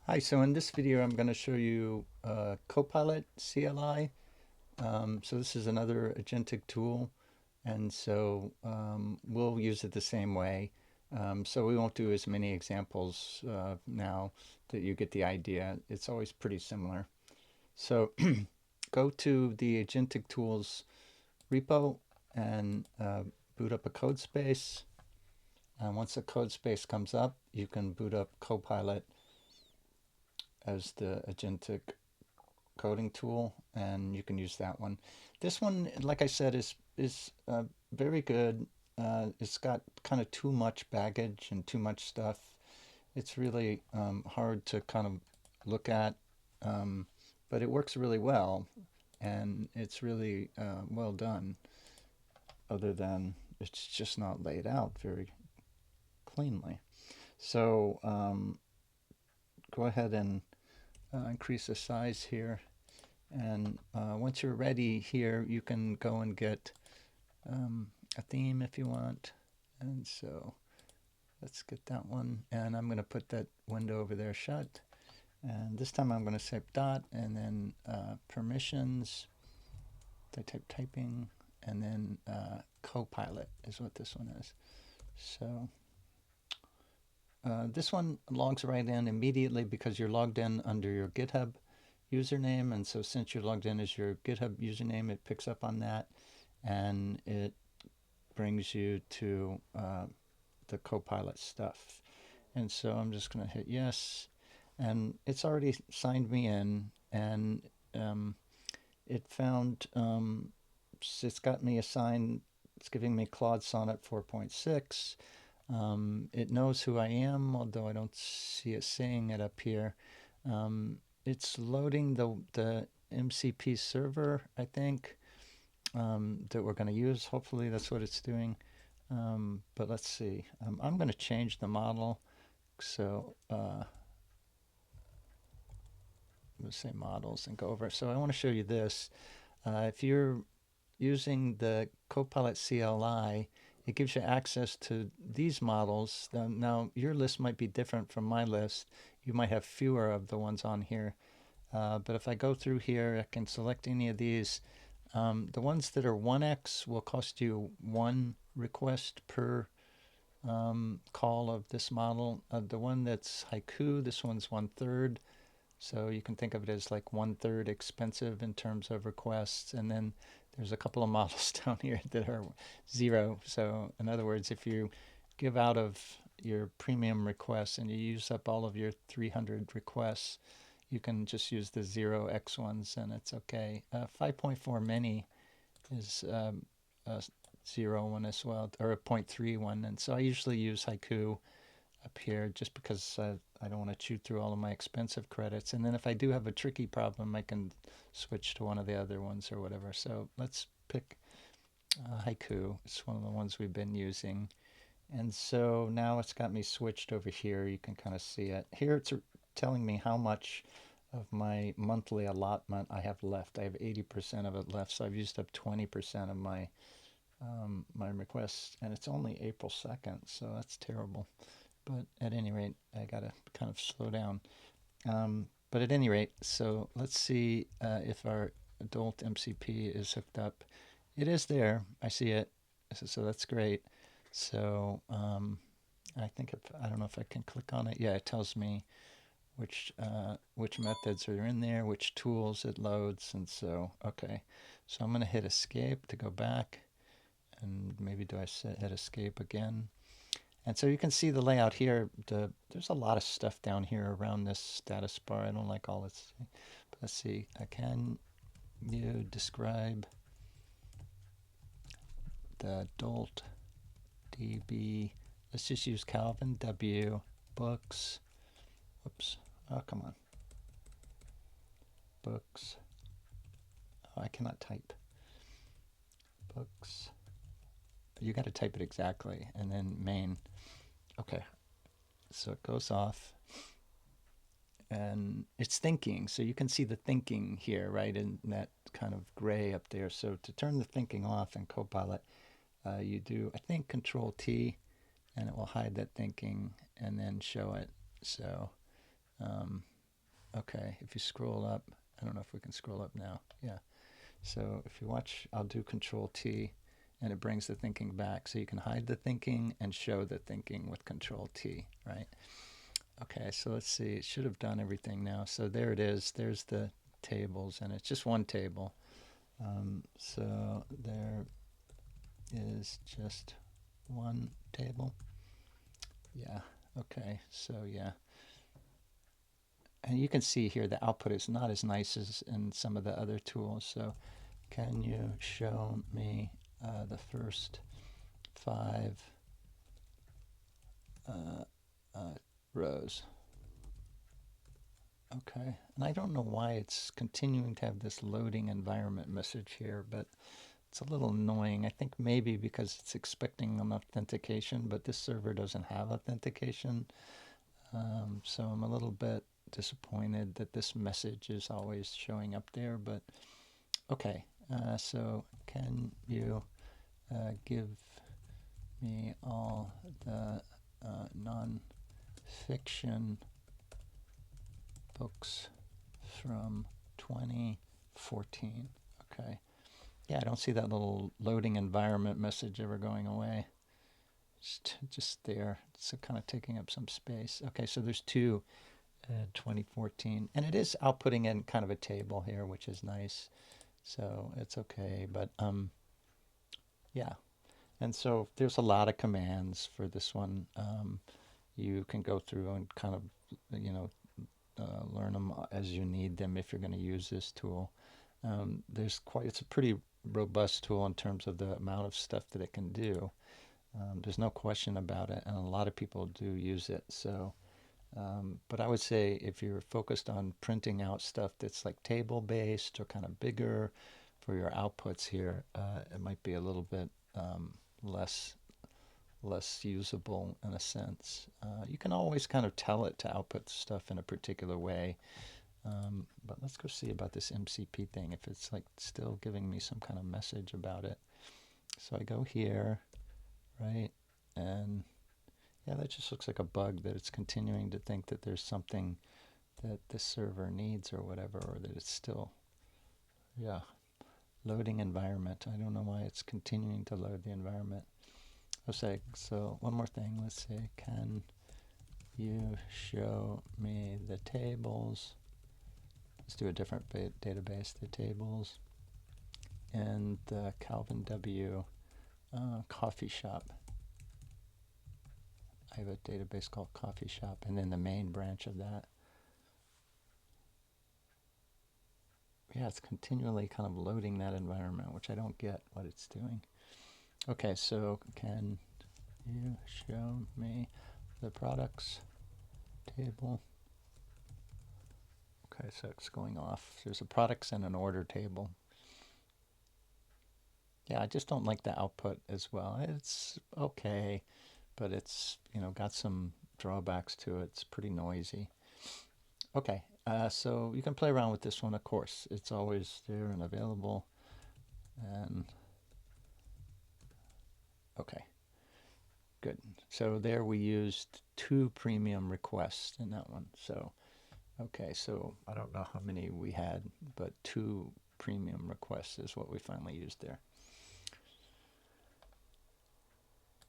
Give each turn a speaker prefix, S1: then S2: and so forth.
S1: Hi, so in this video I'm going to show you Copilot CLI. So this is another agentic tool, and so we'll use it the same way. So we won't do as many examples now that you get the idea. It's always pretty similar. So go to the agentic tools repo and boot up a code space. And once a code space comes up, you can boot up Copilot as the agentic coding tool, and you can use that one. This one, like I said, is very good. It's got kind of too much baggage and too much stuff. It's really hard to kind of look at, um, but it works really well, and it's really well done. Other than it's just not laid out very cleanly. So go ahead and increase the size here. And once you're ready here, you can go and get a theme if you want. And so let's get that one. And I'm going to put that window over there shut. And this time I'm going to say dot and then permissions. I type typing and then Copilot is what this one is. So this one logs right in immediately because you're logged in under your GitHub username. And so since you're logged in as your GitHub username, it picks up on that and it brings you to the Copilot stuff. And so I'm just going to hit yes. And it's already signed me in, and it found, it's got me assigned, it's giving me Claude Sonnet 4.6. It knows who I am, although I don't see it saying it up here. It's loading the MCP server, I think, that we're going to use. Hopefully that's what it's doing. But let's see. I'm going to change the model. So let's say models and go over. So I want to show you this. If you're using the Copilot CLI, it gives you access to these models. Now, your list might be different from my list. You might have fewer of the ones on here. But if I go through here, I can select any of these. The ones that are 1x will cost you one request per call of this model. The one that's haiku, this one's 1/3. So you can think of it as like 1/3 expensive in terms of requests. And then there's a couple of models down here that are 0. So in other words, if you give out of your premium requests and you use up all of your 300 requests, you can just use the 0x ones and it's okay. 5.4 many is a 0 one as well, or a 0.3 one. And so I usually use haiku up here just because I don't want to chew through all of my expensive credits. And then if I do have a tricky problem, I can switch to one of the other ones or whatever. So let's pick haiku. It's one of the ones we've been using. And so now it's got me switched over here. You can kind of see it. Here it's telling me how much of my monthly allotment I have left. I have 80% of it left, so I've used up 20% of my my requests, and it's only April 2nd, so that's terrible. But at any rate, I gotta kind of slow down. But at any rate, so let's see if our Dolt MCP is hooked up. It is there. I see it. So that's great. So I think I don't know if I can click on it. Yeah, it tells me which methods are in there, which tools it loads, and so okay. So I'm going to hit escape to go back, and maybe do I hit escape again? And so you can see the layout here. There's a lot of stuff down here around this status bar. I don't like all this. But let's see. Can you describe the Dolt DB? Let's just use Calvin W books. Whoops. Oh, come on. Books. Oh, I cannot type. Books. You got to type it exactly. And then main. Okay. So it goes off. And it's thinking. So you can see the thinking here, right, in that kind of gray up there. So to turn the thinking off in Copilot, you do, I think, Control T, and it will hide that thinking and then show it. So Okay, if you scroll up, I don't know if we can scroll up now. Yeah. So if you watch, I'll do Control T, and it brings the thinking back. So you can hide the thinking and show the thinking with Control T, right? Okay, so let's see. It should have done everything now. So there it is. There's the tables, and it's just one table. So there is just one table. Yeah. Okay. So yeah. And you can see here the output is not as nice as in some of the other tools. So can you show me the first 5 rows? Okay, and I don't know why it's continuing to have this loading environment message here, but it's a little annoying. I think maybe because it's expecting an authentication, but this server doesn't have authentication. So I'm a little bit disappointed that this message is always showing up there, but okay. So can you give me all the non-fiction books from 2014? Okay. Yeah, I don't see that little loading environment message ever going away. Just there. It's kind of taking up some space. Okay, so there's 2 2014, and it is outputting in kind of a table here, which is nice. So it's okay, but yeah. And so there's a lot of commands for this one. You can go through and kind of, you know, learn them as you need them if you're going to use this tool. It's a pretty robust tool in terms of the amount of stuff that it can do. There's no question about it, and a lot of people do use it. So, but I would say if you're focused on printing out stuff that's like table based or kind of bigger for your outputs here, it might be a little bit less usable in a sense. You can always kind of tell it to output stuff in a particular way. But let's go see about this MCP thing, if it's like still giving me some kind of message about it. So I go here, right? And yeah, that just looks like a bug that it's continuing to think that there's something that this server needs or whatever, or that it's still, yeah, loading environment. I don't know why it's continuing to load the environment. Let's say, so one more thing. Let's say, can you show me the tables? Let's do a different database, the tables, and the Calvin W. Coffee shop. I have a database called Coffee Shop, and then the main branch of that. Yeah, it's continually kind of loading that environment, which I don't get what it's doing. Okay, so can you show me the products table? Okay, so it's going off. There's a products and an order table. Yeah, I just don't like the output as well. It's okay, but it's, you know, got some drawbacks to it. It's pretty noisy. Okay, so you can play around with this one, of course. It's always there and available. And okay, good. So there we used 2 premium requests in that one. So, okay, so I don't know how many we had, but 2 premium requests is what we finally used there.